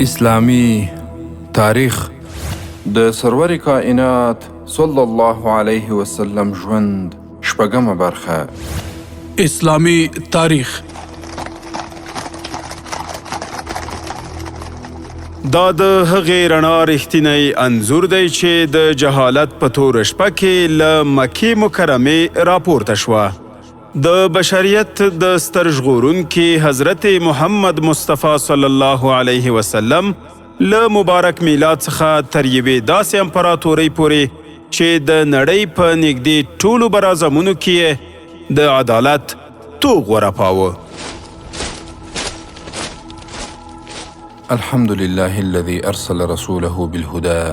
اسلامی تاریخ د سرور کائنات صلی الله علیه وسلم ژوند شپږمه برخه. اسلامی تاریخ. دا د هغې رڼا رښتینی انځور دی چې د جهالت په توره شپه کې له مکې مکرمې راپورته شوه. د بشریت د ستر ژغورونکي حضرت محمد مصطفی صلی الله علیه وسلم له مبارک میلاد څخه تر یوې داسې امپراتورۍ پورې چې د نړۍ په نږدې ټولو براعظمونو کې د عدالت توغ ورپاوه. الحمد لله الذي أرسل رسوله بالهدى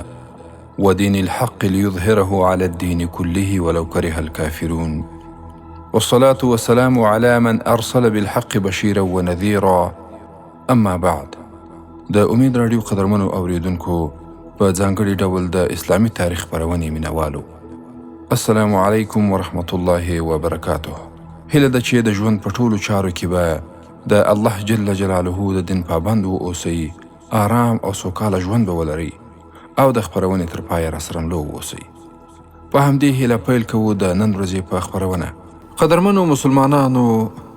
ودين الحق ليظهره على الدين كله ولو كره الكافرون، والصلاة والسلام على من أرسل بالحق بشيرا ونذيرا. أما بعد، د امید رادیو قدرمنو اوریدونکو په ځانګړي ډول د اسلامي تاریخ خپرونې مینوالو، السلام علیکم ورحمة الله وبرکاته. هیله ده چې د ژوند په ټولو چارو کې به د الله جل جلاله د دین پابند واوسئ، آرام او سوکاله ژوند به ولرئ او د خپرونې تر پایه راسره ملو واوسئ. په همدې هیله پیل کوو د نن ورځې په خپرونه. قدرمنو مسلمانانو،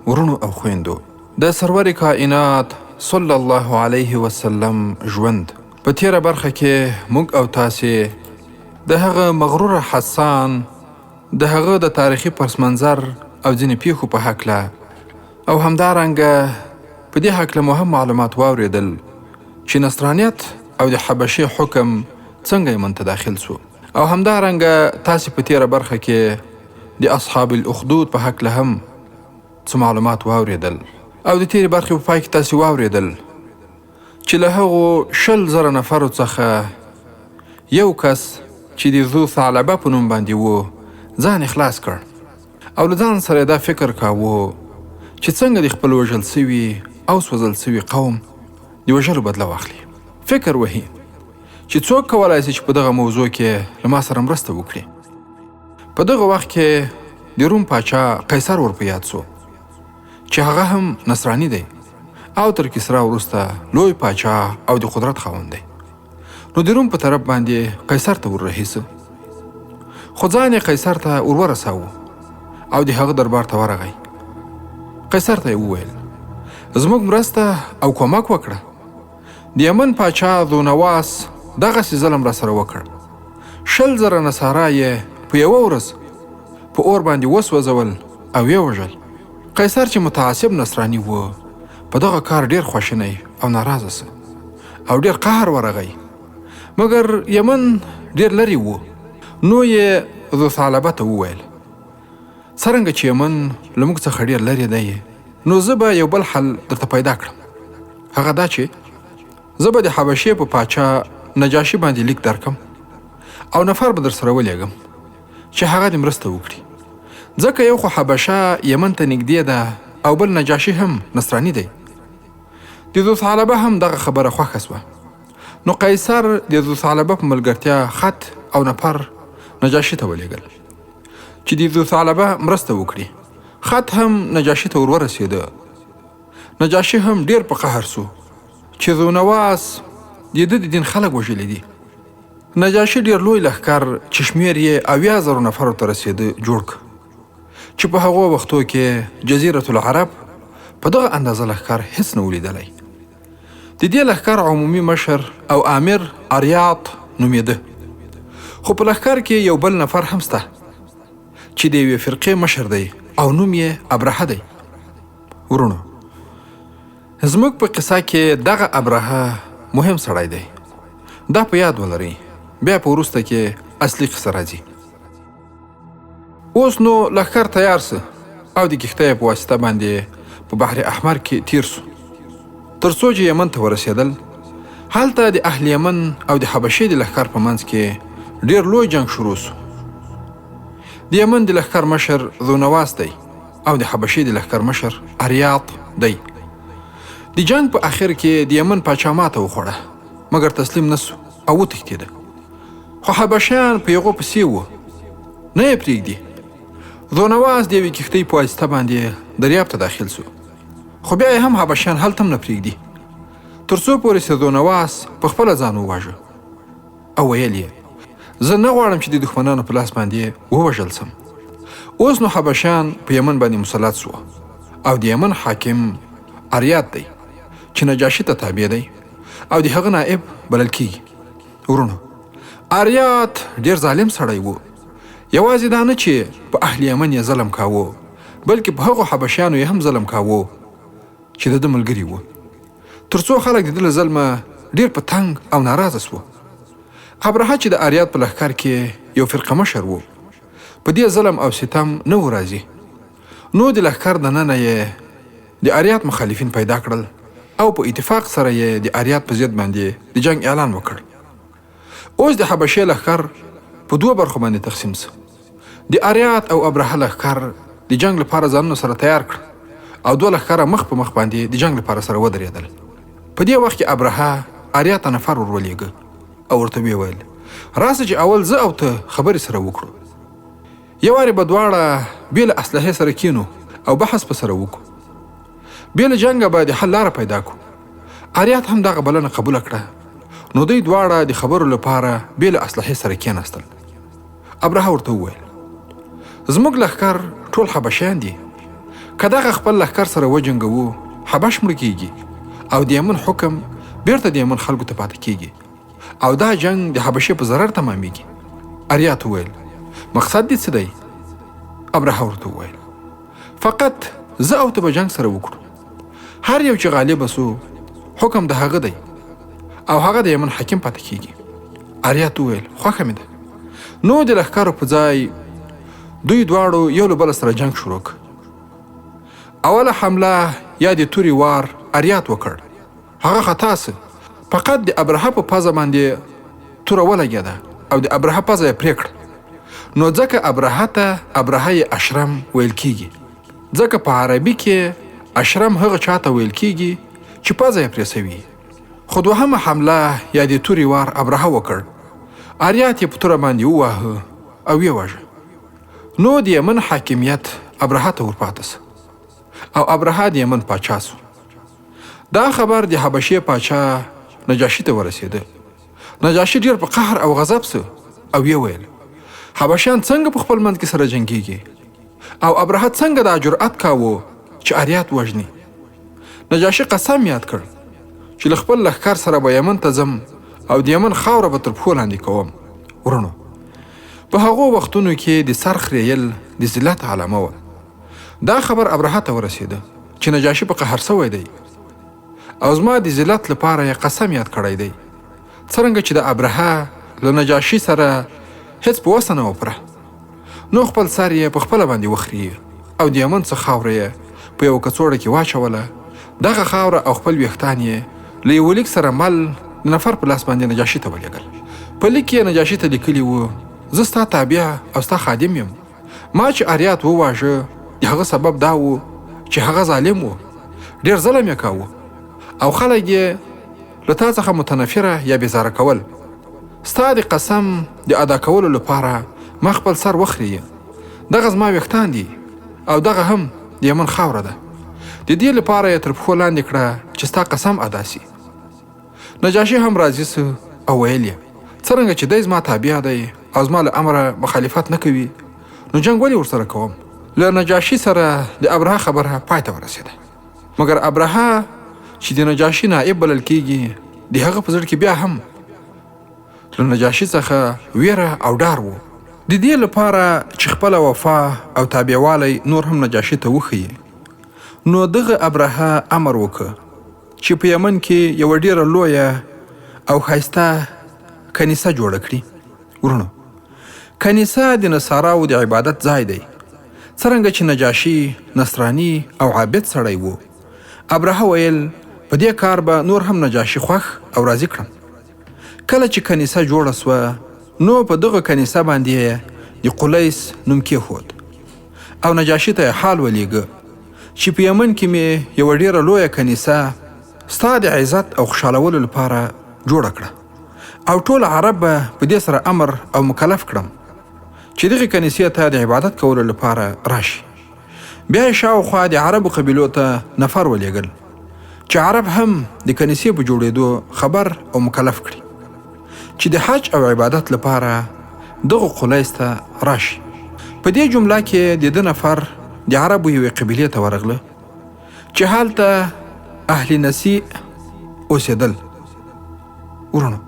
ورونو او خویندو، د سرور کائنات صلی الله علیه وسلم ژوند په تیره برخه کې موږ او تاسې د هغه مغرور حسان، د هغه د تاریخي پسمنظر او ځینې پیښو په هکله او همدارنګه په دې هکله مهم معلومات واورېدل چې نصرانیت او د حبشې حکم څنګه یې منته داخل سو، او همدارنګه تاسې په تیره برخه کې د اصحاب الاخدود په هکله هم څه معلومات واورېدل، او د تیرې برخې په پای کې تاسې واورېدل چې له هغو 100,000 نفرو څخه یو کس چې د ذو ثعلبه په نوم باندې و ځان خلاص کړ، او له ځان سره دا فکر کاوه چې څنګه د خپل وژل سوي او سوځل سوي قوم د وژلو بدله واخلي. فکر وهي چې څوک کولی شي چې په دغه موضوع کې له ما سره مرسته وکړي. په دغه وخت کې د روم پاچا قیصر ورپه یاد سو چې هغه هم نصرانی دی او تر کسرا وروسته لوی پاچا او د قدرت خاوند دی. نو د روم په طرف باندې قیصر ته وررهیسه، خو ځان یې قیصر ته ورورساوه او د هغه دربار ته ورغی. قیصر ته یې وویل زموږ مرسته او کومک وکړه. د یمن پاچا ذونواس دغسې ظلم را سره وکړ. 100,000 نصارا یې په یوه ورځ په اور باندې وسوځول او یې وژل. قیصر چې متعصب نصرانی و په دغه کار ډیر خواشینی او ناراضه سه او ډیر قهر ورغی، مګر یمن ډیر لرې و. نو یې ذو ثعلبه ته وویل څرنګه چې یمن له موږ څخه ډیر لرې دی، نو زه به یو بل حل درته پیدا کړم. هغه دا چې زه به د حبشې په پاچا نجاشي باندې لیک درکم او نفر به در سره ولیږم چې هغه دې مرسته وکړي، ځکه یو خو حبشه یمن ته نږدې ده او بل نجاشي هم نصرانی دی. د ذو ثعلبه هم دغه خبره خوښه سوه. نو قیصر د ذو ثعلبه په ملګرتیا خط او نفر نجاشي ته ولیږل چې د ذو ثعلبه مرسته وکړي. خط هم نجاشي ته ورورسېده. نجاشي هم ډیر په قهر سو چې ذونواس د ده د دین خلک وژلي دي. نجاشي ډیر لوی لښکر چې شمېر یې 80,000 نفرو ته رسېده جوړ کړ، چې په هغو وختو کې جزیرة العرب په دغه اندازه لښکر هیڅ نه ولیدلی. د دې لښکر عمومي مشر او امیر اریاط نومېده، خو په لښکر کې یو بل نفر هم سته چې د یوې فرقې مشر دی او نوم یې ابرهه دی. ورونو، زموږ په قصه کې دغه ابرهه مهم سړی دی، دا په یاد ولرئ. بیا په وروسته کې اصلي قصه راځي. اوس نو لښکر تیار سه او د کښتۍ په واسطه باندې په بحر احمر کې تیر سو تر څو چې یمن ته ورسېدل. هلته د اهل یمن او د حبشې د لښکر په منځ کې ډیر لوی جنگ شروع سو. د یمن د لښکر مشر ذونواس دی او د حبشې د لښکر مشر اریاط دی. د جنگ په اخر کې د یمن پاچا ماته وخوړه، مګر تسلیم نسو او وتښتېده. خو حبشیان په هغو پسې وو، نه یې پرېږدي. ذونواس د یوې کښتۍ په واسطه باندې دریاب ته داخل سو، خو بیا یې هم حبشیان هلته هم نه پرېږدي. تر څو پورې سیدونواس په خپله ځان وواژه او ویل یې زه نه غواړم چې د دښمنانو په لاس باندې ووژل سم. اوس نو حبشیان په یمن باندې مسلط سو او د یمن حاکم اریات دی چې نجاشي ته تابع دی او د هغه نائب بلل کیږي. ورونو، اریات ډیر ظالم سړی و. یوازې دا نه چې په اهل یمن یې ظلم کاوه، بلکې په هغو حبشیانو یې هم ظلم کاوه چې د ده ملګري وو. تر څو خلک د ده له ظلمه ډیر په تنګ او ناراضه سوه. ابرهه چې د اریات په لښکر کې یو فرقه مشر و، په دې ظلم او ستم نه و راضي. نو د لښکر دننه یې د اریات مخالفین پیدا کړل او په اتفاق سره یې د اریات په ضد باندې د جنگ اعلان وکړ. اوس د حبشې لښکر په دوه برخو باندې تقسیم سو. د اریات او ابرهه لښکر د جنگ لپاره ځانونه سره تیار کړ او دوه لښکره مخ په مخ باندې د جنگ لپاره سره ودرېدل. په دې وخت کې ابرهه اریات ته نفر ورولېږه او ورته ویې ویل راسه چې اول زه او ته خبرې سره وکړو. یو وارې به دواړه بې له اسلحې سره کینو او بحث په سره وکړو. بې له جنګه به د حل لاره پیدا کړو. اریات هم دغه بلنه قبوله کړه. نو دوی دواړه د خبرو لپاره بې له اسلحې سره کېناستل. ابرهه ورته وویل زموږ لښکر ټول حبشیان دي. که دغه خپل لښکر سره وجنګوو حبش مړه کیږي او د یمن حکم بیرته د یمن خلکو ته پاتې کیږي او دا جنگ د حبشې په ضرر تمامیږي. اریات وویل مقصد دې څه دی؟ ابرهه ورته وویل فقط زه او ته به جنگ سره وکړو. هر یو چې غالب سو حکم د هغه دی او هغه د یمن حاکم پاتې کیږي. اریات وویل خوښه مې ده. نو د لښکرو په ځای دوی دواړو یو له بل سره جنگ شروع کړ. اوله حمله یا د توري وار اریات وکړ. هغه خطا سه. فقط د ابرهه په پزه باندې توره ولګېده او د ابرهه پزه یې پرې کړه. نو ځکه ابرهه ته ابرهه اشرم ویل کیږي، ځکه په عربي کې اشرم هغه چاته ویل کیږي چې پزه یې پرې سوي. خو دوهمه حمله یا د توري وار ابرهه وکړ. اریات یې په توره باندې وواهه او یې وواژه. نو د یمن حاکمیت ابرهه ته ورپاته سه او ابرهه د یمن پاچا سو. دا خبر د حبشې پاچا نجاشي ته ورسېده. نجاشي ډیر په قهر او غضب سو او یې ویل حبشیان څنګه په خپل منځ کې سره جنګیږي او ابرهه څنګه دا جرأت کاوه چې اریات وژني. نجاشي قسم یاد کړ چې له خپل لښکر سره به یمن ته ځم او د یمن خاوره به تر پښو لاندې کوم. ورونو، په هغو وختونو کې د سر خریل د ذلت علامه وه. دا خبر ابرهه ته ورسېده چې نجاشي په قهر سوی دی او زما د ذلت لپاره یې قسم یاد کړی دی. څرنګه چې د ابرهه له نجاشي سره هیڅ په وسه نه وپره، نو خپل سر یې په خپله باندې وخري او د یمن څه خاوره یې په یو کڅوړه کې واچوله. دغه خاوره او خپل ویښتان یې له یو لیک سره مل د نفر په لاس باندې نجاشي ته ولېږل. په لیک یې نجاشي ته لیکلي وو زه ستا تابع او ستا خادم یم. ما چې اریات وواژه د هغه سبب دا و چې هغه ظالم و، ډېر ظلم یې کاوه او خلک یې له تا څخه متنفره یا بېزاره کول. ستا د قسم د ادا کولو لپاره ما خپل سر وخري. دغه زما ویښتان دي او دغه هم د یمن خاوره ده. د دې لپاره یې تر پښو لاندې کړه چې ستا قسم ادا سي. نجاشي هم راضي سو او ویل یې څرنګه چې دی زما تابع دی او زما له امره مخالفت نه کوي نو جنګ ولې ورسره کوم. له نجاشي سره د ابرهه خبره پای ته ورسېده. مګر ابرهه چې د نجاشي نائب بلل کیږي د هغه په زړه کې بیا هم له نجاشي څخه ویره او ډار و. د دې لپاره چې خپله وفا او تابعوالی نور هم نجاشي ته وښیي، نو دغه ابرهه امر وکړ چې په یمن کې یوه ډیره لویه او ښایسته کنیسه جوړه کړي. ورونو، کنیسه د نصاراو د عبادت ځای دی. څرنګه چې نجاشي نصرانی او عابد سړی و، ابرهه ویل په دې کار به نور هم نجاشي خوښ او راضي کړم. کله چې کنیسه جوړه سوه نو په دغه کنیسه باندې د قلیس نوم کېښود او نجاشي ته حال ولیږه چې په یمن کې مې یوه ډیره لویه کنیسه ستا د عزت او خوشحالولو لپاره جوړه کړه او ټول عرب به په دې سره امر او مکلف کړم چې دغه کنیسې ته د عبادت کولو لپاره راشي. بیا یې شاوخوا د عربو قبیلو ته نفر ولېږل چې عرب هم د کنیسې په جوړېدو خبر او مکلف کړي چې د حج او عبادت لپاره دغه قلیس ته راشي. په دې جمله کې د 2 نفر د عربو یوې قبیلې ته ورغله چې هلته اهل نسیء اوسېدل. ورونو،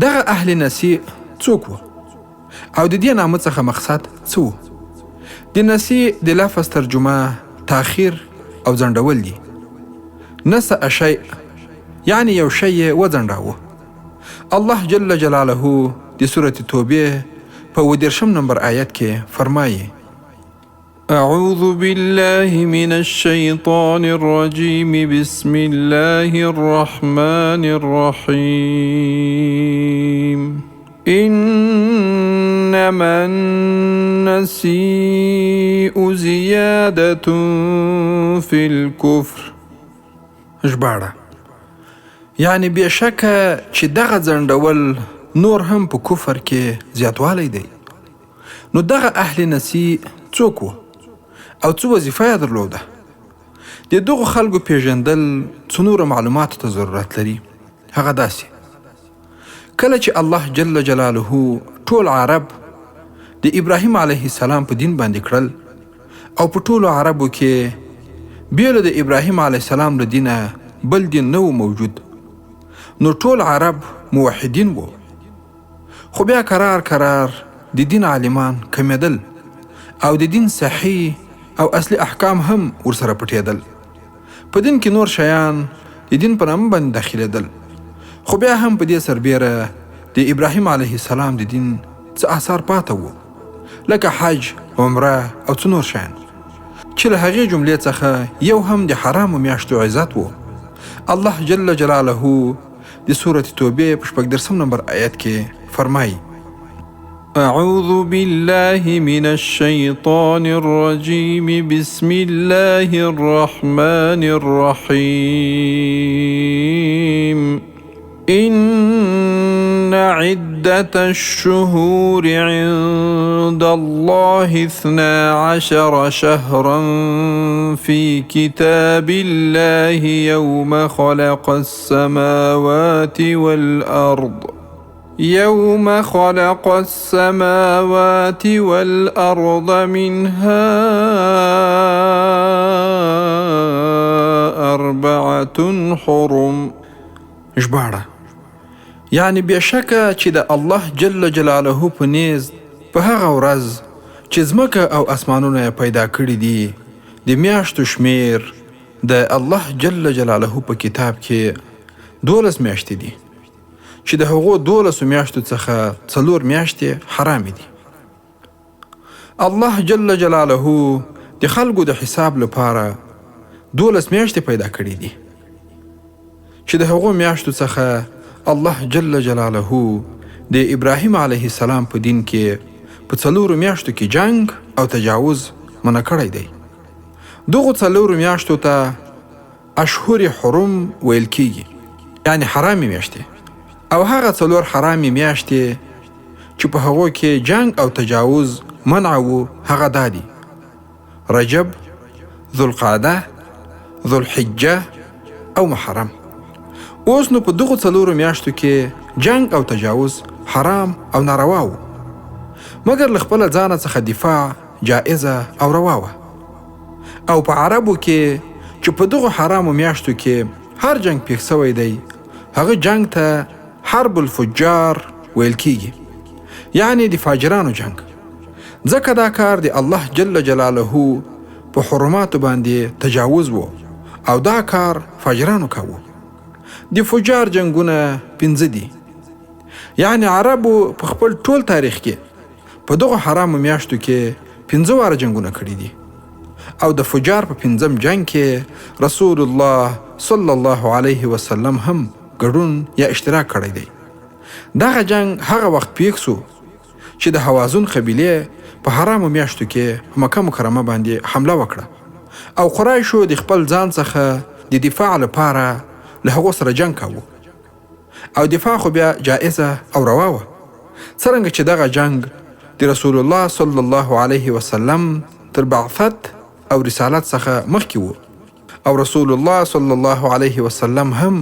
دغه اهل نسیء څوک وو او د دې نامه څخه مقصد څه وو؟ د نسیء د لفظ ترجمه تاخیر او ځنډول دي. نسأ شیء یعنی یو شی یې وځنډاوه. الله جل جلاله د سورة توبه په 20 نمبر آیت کې فرمایي: اعوذ بالله من الشیطان الرجیم بسم الله الرحمن الرحیم انما النسیء زیادة فی الكفر. ژباړه: یعنی بېشکه چې دغه ځنډول نور هم په کفر کې زیاتوالی دی. نو دغه اهل نسیء څوک وو او څه وظیفه یې درلوده؟ د دغو خلکو پیژندل څو نورو معلوماتو ته ضرورت لري. هغه داسې: کله چې الله جل جلاله ټول عرب د ابراهیم علیه السلام په دین باندې کړل او په ټولو عربو کې بیله د ابراهیم علیه السلام له دینه بل دین نه و موجود، نو ټول عرب موحدین وو. خو بیا کرار د دین عالمان کمیدل او د دین صحیح او اصلي احکام هم ورسره پټېدل. په دین کې نور شیان د دین په نامه باندې داخلېدل، خو بیا هم په دې سربیره د ابراهیم علیه السلام د دین څه آثار پاته وو، لکه حج، عمره او څه نور شیان چې له هغې جملې څخه یو هم د حرامو میاشتو عزت وو. الله جل جلاله د سورة توبه په 14 نمبر آیت کې فرمایي: اعوذ بالله من الشیطان الرجیم بسم الله الرحمن الرحیم إن عدة الشهور عند الله 12 شهرا في كتاب الله يوم خلق السماوات والأرض منها 4 حرم. ژباړه: یعنی بېشکه چې د الله جل جلاله په نیز په هغه ورځ چې ځمکه او اسمانونه پیدا کړي دي د میاشتو شمیر د الله جل جلاله په کتاب کې 12 میاشتې دي چې د هغو 12 میاشتو څخه 4 میاشتې حرامې دي. الله جل جلاله د خلکو د حساب لپاره 12 میاشتې پیدا کړي دي چې د هغو میاشتو څخه الله جل جلاله د ابراهیم علیه السلام په دین کې په 4 میاشتو کې جنگ او تجاوز منع کړی دی. دغو 4 میاشتو ته اشهر حرم ویل کیږي، یعنی حرامې میاشتې. او هغه 4 حرامې میاشتې چې په هغو کې جنگ او تجاوز منع وو هغه دا دي: رجب، ذوالقعده، ذوالحجه او محرم. اوس نو په دغو 4 میاشتو کې جنگ او تجاوز حرام او ناروا وو، مګر له خپله ځانه څخه دفاع جائزه او روا وه. او په عربو کې چې په دغو حرامو میاشتو کې هر جنگ پیښ سوی دی هغه جنگ ته حرب الفجار ویل کیږي، یعنی د فاجرانو جنگ. ځکه دا کار د الله جل جلاله په حرماتو باندې تجاوز وو او دا کار فاجرانو کاوه. د فجار جنگونه 5 دي، یعنی عربو په خپل ټول تاریخ کې په دغه حرامو میاشتو کې 15 واره جنگونه کړي دي. او د فجار په 5م جنگ کې رسول الله صلی الله علیه وسلم هم ګډون یا اشتراک کړی دی. دغه جنگ هغه وخت پیښ سو چې د حوازن قبیله په حرامو میاشتو کې په مکه مکرمه باندې حمله وکړه او قریشو د خپل ځان څخه د دفاع لپاره له هغو سره جنگ کاوه. او دفاع خو بیا جائزه او روا وه، څرنګه چې دغه جنگ د رسول الله صلی الله علیه وسلم تر بعثت او رسالت څخه مخکې وو او رسول الله صلی الله علیه وسلم هم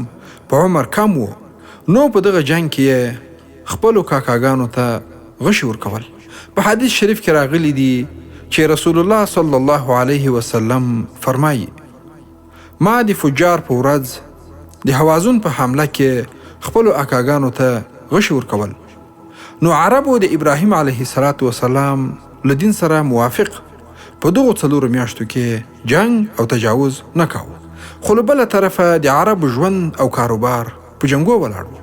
په عمر کم و، نو په دغه جنگ کې خپلو کاکاګانو ته غشي ورکول. په حدیث شریف کې راغلی دی چې رسول الله صلی الله علیه وسلم فرمایي ما د فجار په ورځ د حوازن په حمله کې خپلو اکاګانو ته غشي ورکول. نو عربو د ابراهیم علیه السلام له دین سره موافق په دغو 4 میاشتو کې جنگ او تجاوز نه کاوه. خو له بله طرفه د عربو ژوند او کاروبار په جنګو ولاړ و.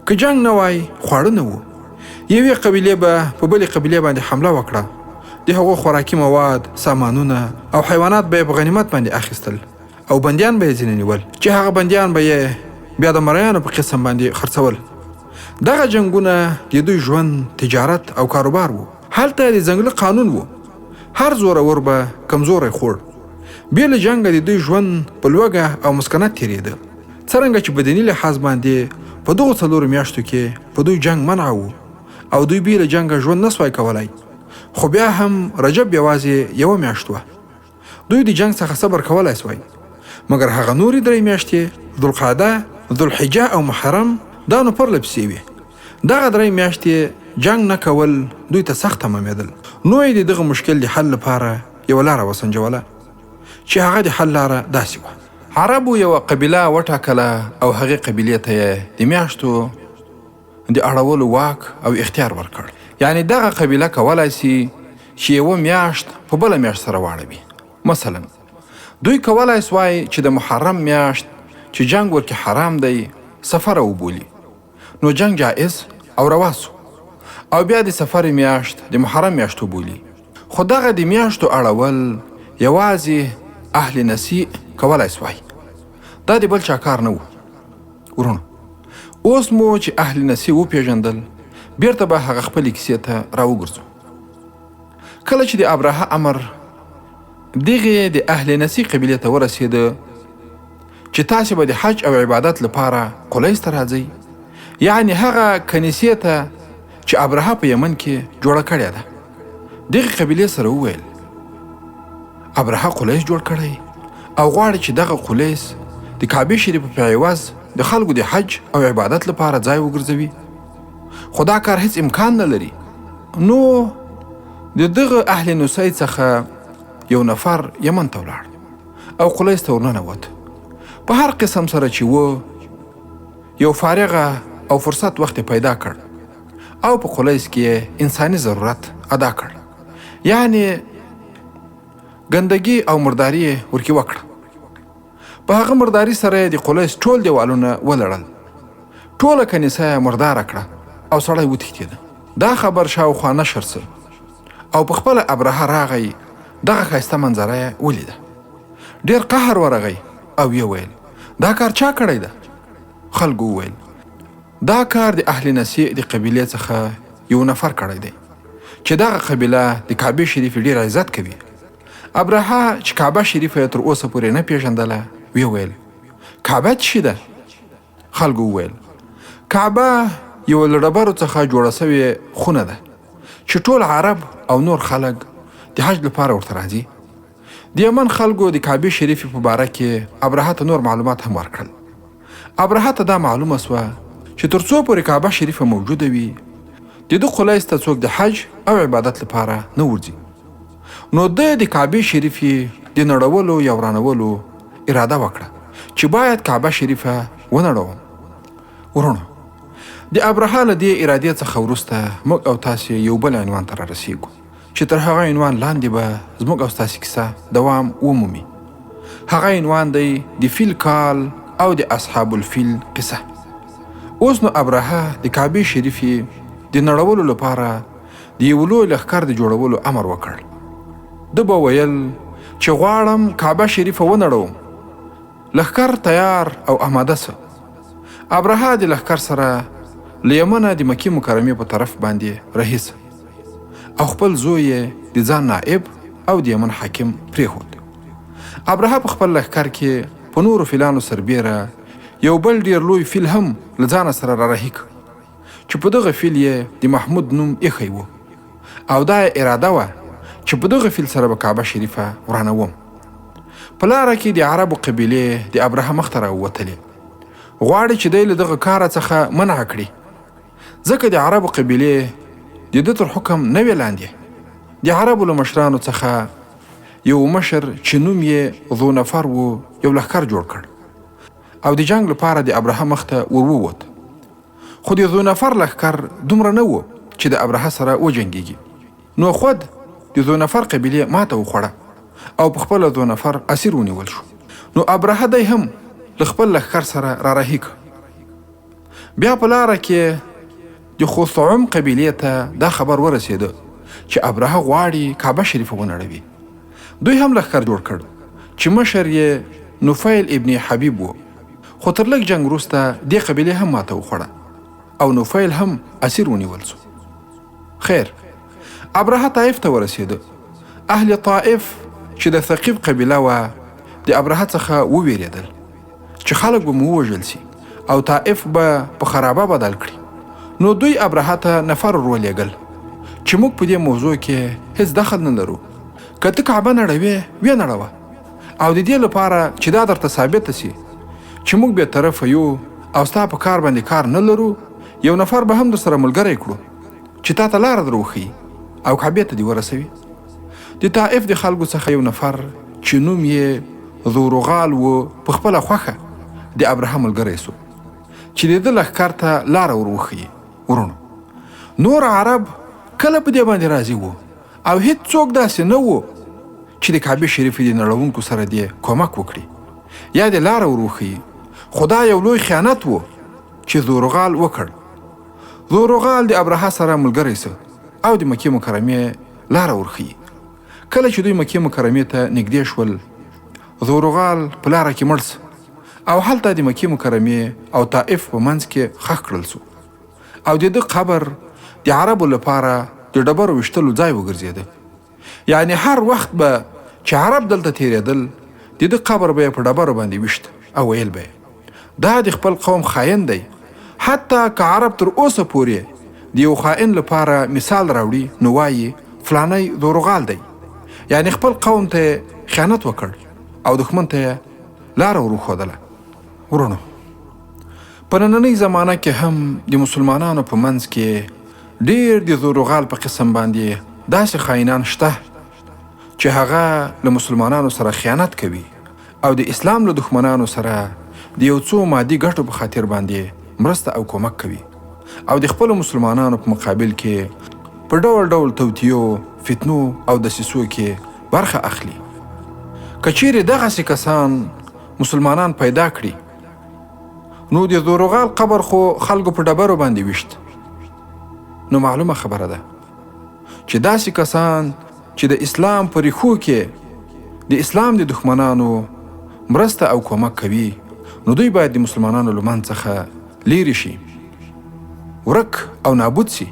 که جنگ نه وای خواړه نه وو. یوې قبیلې به په بلې قبیلې باندې حمله وکړه، د هغو خوراکي مواد، سامانونه او حیوانات به یې په غنیمت باندې اخیستل او بندیان به یې ځینې نیول چې هغه بندیان به یې بیا د مریانو په قسم باندې خرڅول. دغه جنګونه د دوی ژوند، تجارت او کاروبار وو. هلته د ځنګله قانون وو، هر زورور به کمزوری خوړ. بې له جنګه د دوی ژوند په لوږه او مسکنت تېرېده. څرنګه چې بدني لحاظ باندې په دغو 4 میاشتو کې په دوی جنگ منع وو او دوی بې له جنګه ژوند نه سوای کولی. خو بیا هم رجب یوازې 1 میاشت وه. دوی د جنگ څخه صبر کولی سوای، مګر هغه نورې 3 میاشتې ذوالقعده، ذوالحجه او محرم دا نو پرله پسې وې. دغه 3 میاشتې جنگ نه کول دوی ته سخت تمامېدل. نو یې د دغه مشکل د حل لپاره یوه لاره وسنجوله چې هغه د حل لاره داسې وه. عربو یوه قبیله وټاکله او هغې قبیلې ته یې د میاشتو د اړولو واک او اختیار ورکړ. یعنی دغه قبیله کولی سي چې 1 میاشت په بله میاشت سره واړوي. مثلا دوی کولی سوای چې د محرم میاشت چې جنگ ورکې حرام دی سفر وبولي، نو جنگ جائز او روا سو، او بیا د سفر میاشت د محرم میاشت وبولي. خو دغه د میاشتو اړول یوازې اهل نسیء کولی سوای. دا د بل چا کار نه و. ورونو اوس مو چې اهل نسیء وپېژندل، بیرته به هغه خپلې کیسې ته راوګرځو. کله چې د ابرهه امر دغې د اهل نسیء قبیلې ته ورسېده چې تاسې به د حج او عبادت لپاره قلیس ته راځئ، یعنی هغه کنیسې ته چې ابرهه په یمن کې جوړه کړې ده. دغې قبیلې سره وویل ابرهه قلیس جوړ کړی او غواړي چې دغه قلیس د کعبې شریف په عوض د خلکو د حج او عبادت لپاره ځای وګرځوي. خو دا کار هیڅ امکان نه لري. نو د دغه اهل نسیء څخه یو نفر یمن ته ولاړ او قلیس ته ورننوت. په هر قسم سره چې و یو فارغه او فرصت وخت پیدا کړ او په قلیس کې انساني ضرورت ادا کړ، یعنی ګندګي او مرداري ورکی وکړه. په هغه مرداري سره د قلیس ټول دیوالونه ولړل، ټوله کنیسه مرداره کړه او سړی وتښتېده. دا خبر شاوخوا نشر سو او په خپله ابرهه راغی. دغه ښایسته منظره یې ولیده. ډېر قهر ورغی او یې ویل دا کار چا کړی ده؟ خلکو وویل دا کار د اهل نسیء د قبیلې څخه یو نفر کړی دی چې دغه قبیله د کعبې شریفې ډېر عزت کوي. ابرهه چې کعبه شریفه تر اوسه پورې نه پیژندله وی ویل کعبه څه ده؟ خلکو وویل کعبه یو له ډبرو څخه جوړه سوې خونه ده چې ټول عرب او نور خلک د حج لپاره ورته راځي. د یمن خلکو د کعبې شریفې په باره کې ابرهه ته نور معلومات هم ورکړل. ابرهه ته دا معلومه سوه چې تر څو پورې کعبه شریفه موجوده وي د ده قلیس ته څوک د حج او عبادت لپاره نه ورځي. نو ده د کعبې شریفې د نړولو یا ورانولو اراده وکړه چې باید کعبه شریفه ونړوم. ورونو د ابرهه له دې ارادې څخه وروسته موږ او تاسې یو بل عنوان ته رارسېږو چې تر هغه عنوان لاندې به زموږ او ستاسې کیسه دوام ومومي. هغه عنوان دی د فیل کال او د اصحاب الفیل قصه. اوس نو ابرهه د کعبې شریفې د نړولو لپاره د یو لوی لښکر د جوړولو امر وکړ. ده به ویل چې غواړم کعبه شریفه ونړوم. لښکر تیار او آماده سه. ابرهه د لښکر سره له یمنه د مکې مکرمې په طرف باندې رهي سه او خپل زوی یې د ځان نائب او د یمن حاکم پرېښود. ابرهه په خپل لښکر کې په نورو فیلانو سربیره یو بل ډېر لوی فیل هم له ځانه سره رارهي کړ چې په دغه فیل یې د محمود نوم ایښی و او دا اراده وه چې په دغه فیل سره به کعبه شریفه ورانوم. په لاره کې د عربو قبیلې د ابرهه مخ ته راووتلې، غواړي چې دی له دغه کاره څخه منع کړي، ځکه د عربو قبیلې د ده تر حکم نه وې لاندې. د عربو له مشرانو څخه یو مشر چې نوم یې ذو نفر و یو لښکر جوړ کړ او د جنگ لپاره د ابرهه مخ ته ووت. خو د ذو نفر لښکر دومره نه و چې د ابرهه سره وجنګېږي، نو خود د ذو نفر قبیلې ماته وخوړه او په خپله ذو نفر اسیر ونیول شو. نو ابرهه دی هم له خپل لښکر سره رارهي کړ. بیا په لاره کې د خثعم قبیلې ته دا خبر ورسېده چې ابرهه غواړي کعبه شریفه ونړوي. دوی هم لښکر جوړ کړ چې مشر یې نفیل ابن حبیب و، خو تر لږ جنگ وروسته دې قبیلې هم ماته وخوړه او نفیل هم اسیر ونیول سو. خیر، ابرهه طائف ته ورسېده. اهل طائف چې د ثقیف قبیله وه د ابرهه څخه وویرېدل چې خلک به مو ووژل سي او طائف به په خرابه بدل کړي. نو دوی ابرهه ته نفر ورولېږل چې موږ په دې موضوع کې هیڅ دخل نه لرو، که ته کعبه نړوې ویې نړوه، او د دې لپاره چې دا درته ثابته سي چې موږ بې طرفه یو او ستا په کار باندې کار نه لرو، یو نفر به هم در سره ملګری کړو چې تا ته لاره در وښیي او کعبې ته دې ورسوي. د طائف د خلکو څخه یو نفر چې نوم یې ذورغال و په خپله خوښه د ابرهه ملګری سو چې د ده لښکر ته لاره ور وښیي. ورونو، نور عرب کله په دې باندې راضي وو او هیڅ څوک داسې نه وو چې د کعبې شریفې د نړونکو سره دې کومک وکړي یا دې لاره ور وښیي. خو دا یو لوی خیانت و چې ذورغال وکړ. ذورغال د ابرهه سره ملګری سو او د مکې مکرمې لاره ورښیي. کله چې دوی مکې مکرمې ته نږدې شول، ذورغال په لاره کې مړ سو او هلته د مکې مکرمې او طائف په منځ کې ښخ کړل سو او د ده قبر د عربو لپاره د ډبرو ویشتلو ځای وګرځېده. یعنی هر وخت به چې عرب دلته تیرېدل د ده قبر به یې په ډبرو باندې ویشت او ویل به دا د خپل قوم خاین دی. حتی که عرب تر اوسه پورې د یو خائن لپاره مثال راوړي نو وایي فلانی ذورغال دی، یعنی خپل قوم ته خیانت وکړ او دښمن ته لاره ور وښودله. ورونو، په نننۍ زمانه کې هم د مسلمانانو په منځ کې ډېر د ذورغال په قسم باندې داسې خاینان شته چې هغه له مسلمانانو سره خیانت کوي او د اسلام له دښمنانو سره د یو څو مادي ګټو په خاطر باندې مرسته او کومک کوي او د خپلو مسلمانانو په مقابل کې په ډول ډول توطیو، فتنو او دسیسو کې برخه اخلي. که چیرې دغسې کسان مسلمانان پیدا کړي نو د ذورغال قبر خو خلکو په ډبرو باندې ویشت. نو معلومه خبره ده چې داسې کسان چې د اسلام په ریښو کې د اسلام د دښمنانو مرسته او کومک کوي نو دوی باید د مسلمانانو له منځ څخه لیرې شي، ورک او نابود سي.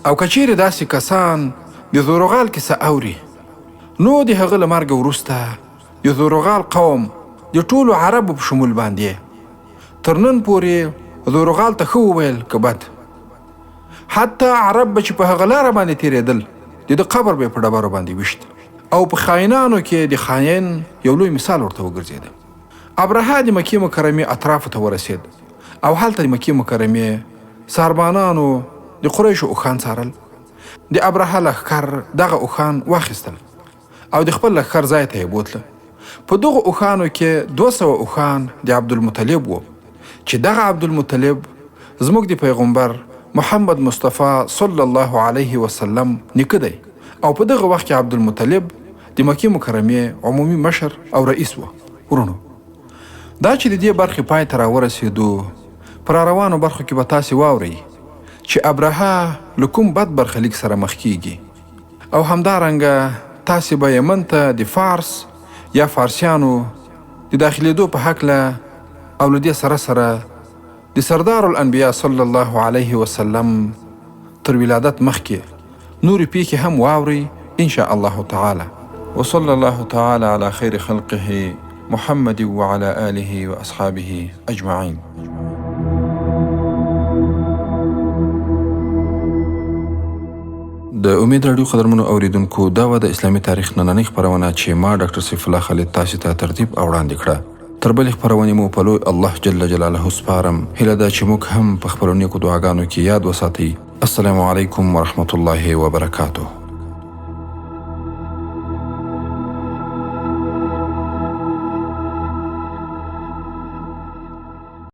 او که چیرې داسې کسان د ذورغال کیسه اوري نو د هغه له مرګه وروسته د ذورغال قوم د ټولو عربو په شمول باندې تر نن پورې ذورغال ته ښه وویل که بد. حتی عرب به چې په هغه لاره باندې تیرېدل د ده قبر به یې په ډبرو باندې ویشت او په خاینانو کې د خاین یو لوی مثال ورته وګرځېده. ابرهه د مکې مکرمې اطرافو ته ورسېد او هلته د مکې مکرمې ساربانانو د قریشو اوښان څارل. د ابرهه لښکر دغه اوښان واخیستل او د خپل لښکر ځای ته یې بوتله. په دغو اوښانو کې 200 اوښان د عبدالمطلب وو چې دغه عبدالمطلب زموږ د پیغمبر محمد مصطفی صلی الله علیه وسلم نیکه دی او په دغه وخت کې عبدالمطلب د مکې مکرمې عمومي مشر او رئیس و. ورونو، دا چې د دې برخې پای ته راورسېدو، پر روانو برخو کې به تاسې واورئ چې ابرهه له کوم بد برخلیک سره مخ کیږي او همدارنګه تاسې به یمن ته د فارس یا فارسیانو د داخلېدو په هکله او له دې سره سره د سردار الانبیا صلی الله علیه وسلم تر ولادت مخکې نورې پیښې هم واورئ ان شاء الله تعالی. وصلى الله تعالى على خير خلقه محمد وعلى آله وأصحابه أجمعين. د امید راډیو قدرمنو اوریدونکو دا و د اسلامي تاریخ نننۍ خپرونه چې ما ډاکټر سیف الله خالد تاسو ته ترتیب او وړاندې کړه. تر بلې خپرونې مو په لوی الله جل جلاله سپارم. هیله ده چې موږ هم په خپلو نیکو دعاګانو کې یاد وساتئ. السلام علیکم ورحمة الله وبرکاته.